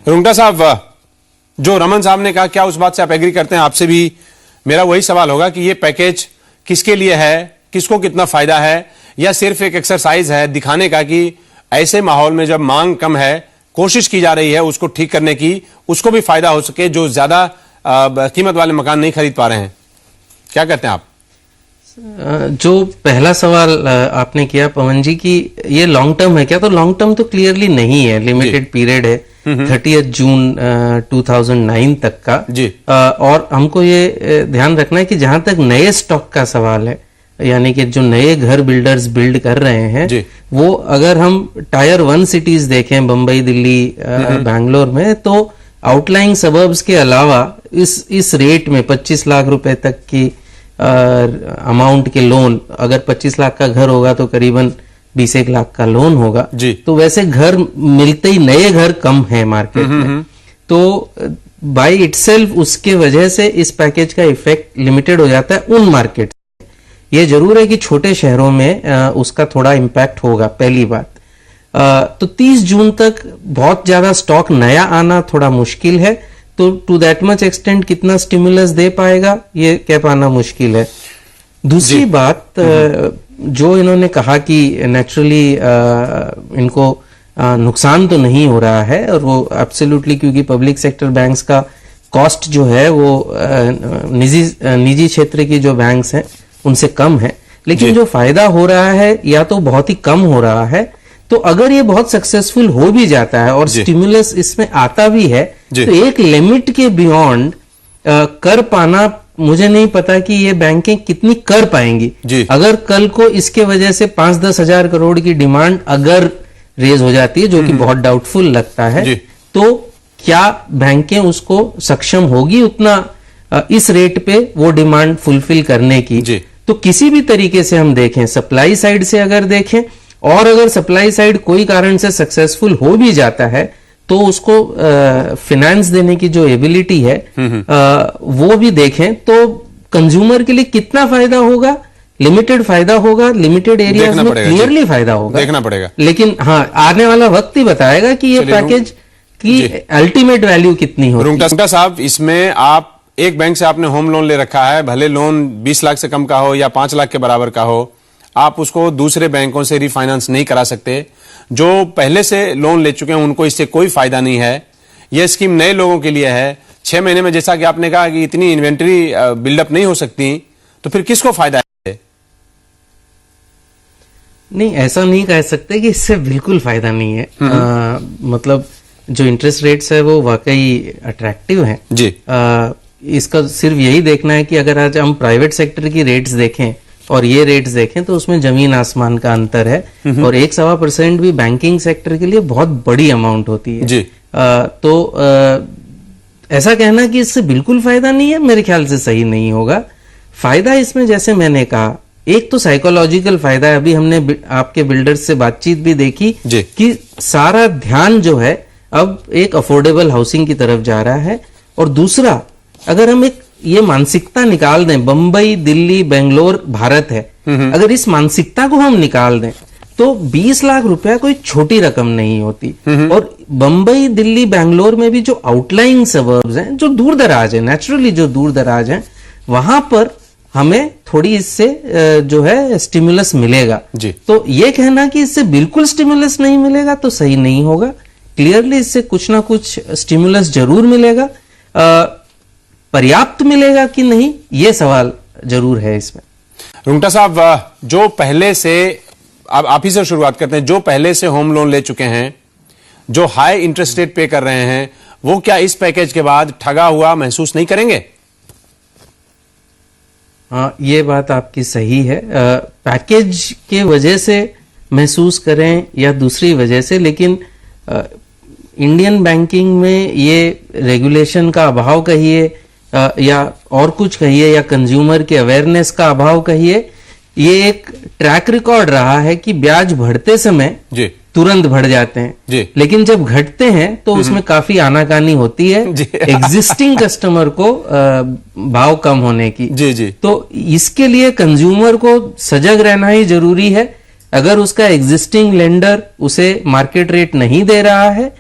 रुंगटा साहब, जो रमन साहब ने कहा, क्या उस बात से आप एग्री करते हैं? आपसे भी मेरा वही सवाल होगा कि ये पैकेज किसके लिए है, किसको कितना फायदा है, या सिर्फ एक एक्सरसाइज है दिखाने का कि ऐसे माहौल में जब मांग कम है, कोशिश की जा रही है उसको ठीक करने की, उसको भी फायदा हो सके जो ज्यादा कीमत वाले मकान नहीं खरीद पा रहे हैं। क्या कहते हैं आप? जो पहला सवाल आपने किया पवन जी की ये लॉन्ग टर्म है क्या, तो लॉन्ग टर्म तो क्लियरली नहीं है, लिमिटेड पीरियड है 30 जून 2009 तक का जी। और हमको ये ध्यान रखना है कि जहां तक नए स्टॉक का सवाल है, यानी कि जो नए घर बिल्डर्स बिल्ड कर रहे हैं, वो अगर हम टायर 1 सिटीज देखें, बंबई, दिल्ली, बैंगलोर में, तो आउटलाइंग सबर्ब्स के अलावा इस रेट में 25 लाख रुपए तक की अमाउंट के लोन, अगर 25 लाख का घर होगा तो करीबन 20 लाख का लोन होगा जी। तो वैसे घर मिलते ही नए घर कम है मार्केट में, तो बाय इटसेल्फ उसके वजह से इस पैकेज का इफेक्ट लिमिटेड हो जाता है उन मार्केट। ये जरूर है कि छोटे शहरों में उसका थोड़ा इम्पैक्ट होगा, पहली बात। तो 30 जून तक बहुत ज्यादा स्टॉक नया आना थोड़ा मुश्किल है, तो टू दैट मच एक्सटेंट कितना स्टिमुलस दे पाएगा ये कह पाना मुश्किल है। दूसरी बात, जो इन्होंने कहा कि नेचुरली इनको नुकसान तो नहीं हो रहा है, और वो एब्सोल्युटली, क्योंकि पब्लिक सेक्टर बैंक्स का कॉस्ट जो है वो निजी क्षेत्र की जो बैंक्स हैं उनसे कम है, लेकिन जो फायदा हो रहा है या तो बहुत ही कम हो रहा है। तो अगर ये बहुत सक्सेसफुल हो भी जाता है और स्टिमुलस इसमें आता भी है, तो एक लिमिट के बियॉन्ड कर पाना, मुझे नहीं पता कि ये बैंकें कितनी कर पाएंगी। अगर कल को इसके वजह से 5-10 हजार करोड़ की डिमांड अगर रेज हो जाती है, जो कि बहुत डाउटफुल लगता है, तो क्या बैंकें उसको सक्षम होगी उतना इस रेट पे वो डिमांड फुलफिल करने की? तो किसी भी तरीके से हम देखें, सप्लाई साइड से अगर देखें, और अगर सप्लाई साइड कोई कारण से सक्सेसफुल हो भी जाता है, तो उसको फिनेंस देने की जो एबिलिटी है वो भी देखें, तो कंज्यूमर के लिए कितना फायदा होगा? लिमिटेड फायदा होगा, लिमिटेड एरियाज में क्लियरली फायदा होगा, देखना पड़ेगा। लेकिन हाँ, आने वाला वक्त ही बताएगा कि ये पैकेज की अल्टीमेट वैल्यू कितनी होगी। रुंगटा साहब, इसमें आप एक बैंक से आपने होम लोन ले रखा है, भले लोन 20 लाख से कम का हो या 5 लाख के बराबर का हो, आप उसको दूसरे बैंकों से रिफाइनेंस नहीं करा सकते। जो पहले से लोन ले चुके हैं उनको इससे कोई फायदा नहीं है। यह स्कीम नए लोगों के लिए है। 6 महीने में, जैसा कि आपने कहा कि इतनी इन्वेंटरी बिल्डअप नहीं हो सकती, तो फिर किसको फायदा है? नहीं, ऐसा नहीं कह सकते कि इससे बिल्कुल फायदा नहीं है। मतलब जो इंटरेस्ट रेट्स है वो वाकई अट्रैक्टिव है जी। इसका सिर्फ यही देखना है कि अगर आज हम प्राइवेट सेक्टर की रेट्स देखें और ये रेट्स देखें, तो उसमें जमीन आसमान का अंतर है, और 1-1.25% भी बैंकिंग सेक्टर के लिए बहुत बड़ी अमाउंट होती है जी। तो ऐसा कहना कि इससे बिल्कुल फायदा नहीं है, मेरे ख्याल से सही नहीं होगा। फायदा इसमें, जैसे मैंने कहा, एक तो साइकोलॉजिकल फायदा है। अभी हमने आपके बिल्डर्स से बातचीत भी देखी कि सारा ध्यान जो है अब एक अफोर्डेबल हाउसिंग की तरफ जा रहा है। और दूसरा, अगर हम एक ये मानसिकता निकाल दें, बंबई, दिल्ली, बेंगलोर भारत है, अगर इस मानसिकता को हम निकाल दें, तो 20 लाख रुपया कोई छोटी रकम नहीं होती। और बंबई, दिल्ली, बेंगलोर में भी जो आउटलाइंग सबर्ब्स हैं, जो दूर दराज है, नेचुरली जो दूर दराज हैं, वहां पर हमें थोड़ी इससे जो है स्टिमुलस मिलेगा जी। तो ये कहना कि इससे बिल्कुल स्टिमुलस नहीं मिलेगा तो सही नहीं होगा। क्लियरली इससे कुछ ना कुछ स्टिमुलस जरूर मिलेगा। पर्याप्त मिलेगा कि नहीं, ये सवाल जरूर है इसमें। रुंगटा साहब, जो पहले से, अब आप ही से शुरुआत करते हैं, जो पहले से होम लोन ले चुके हैं, जो हाई इंटरेस्ट रेट पे कर रहे हैं, वो क्या इस पैकेज के बाद ठगा हुआ महसूस नहीं करेंगे? हाँ, ये बात आपकी सही है। पैकेज के वजह से महसूस करें या दूसरी वजह से, लेकिन इंडियन बैंकिंग में ये रेगुलेशन का अभाव कहिए या और कुछ कहिए, या कंज्यूमर के अवेयरनेस का अभाव कहिए, ये एक ट्रैक रिकॉर्ड रहा है कि ब्याज बढ़ते समय जी तुरंत बढ़ जाते हैं जी, लेकिन जब घटते हैं तो उसमें काफी आनाकानी होती है एग्जिस्टिंग कस्टमर को भाव कम होने की जी जी। तो इसके लिए कंज्यूमर को सजग रहना ही जरूरी है। अगर उसका एग्जिस्टिंग लेंडर उसे मार्केट रेट नहीं दे रहा है,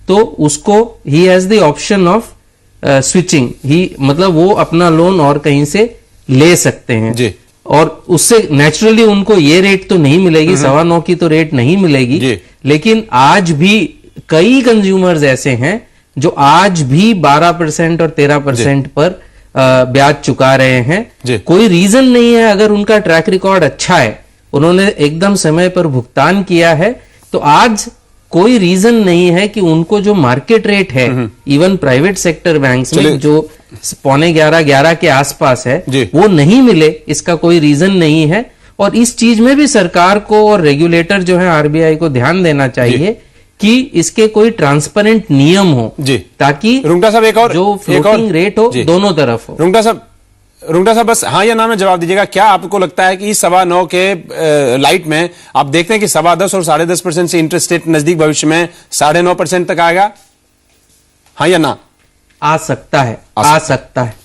तो उसको he has the option of switching, he मतलब वो अपना लोन और कहीं से ले सकते हैं जी। और उससे नेचुरली उनको ये रेट तो नहीं मिलेगी, 9.25 की तो रेट नहीं मिलेगी जी। लेकिन आज भी कई कंज्यूमर्स ऐसे हैं जो आज भी 12% और 13% पर ब्याज चुका रहे हैं। कोई रीजन नहीं है, अगर उनका ट्रैक रिकॉर्ड अच्छा है, उन्होंने एकदम समय पर भुगतान किया है, तो आज कोई रीजन नहीं है कि उनको जो मार्केट रेट है इवन प्राइवेट सेक्टर बैंक्स में जो 11.5 के आसपास है वो नहीं मिले, इसका कोई रीजन नहीं है। और इस चीज में भी सरकार को और रेगुलेटर जो है आरबीआई को ध्यान देना चाहिए कि इसके कोई ट्रांसपेरेंट नियम हो जी, ताकि रुंगटा साहब एक और जो फ्लोटिंग रेट हो दोनों तरफ हो। रुंगटा साहब बस हाँ या ना में जवाब दीजिएगा, क्या आपको लगता है कि 9.25 के लाइट में आप देखते हैं कि 10.25 और 10.5% से इंटरेस्ट रेट नजदीक भविष्य में 9.5% तक आएगा, हाँ या ना? आ सकता है, आ सकता है।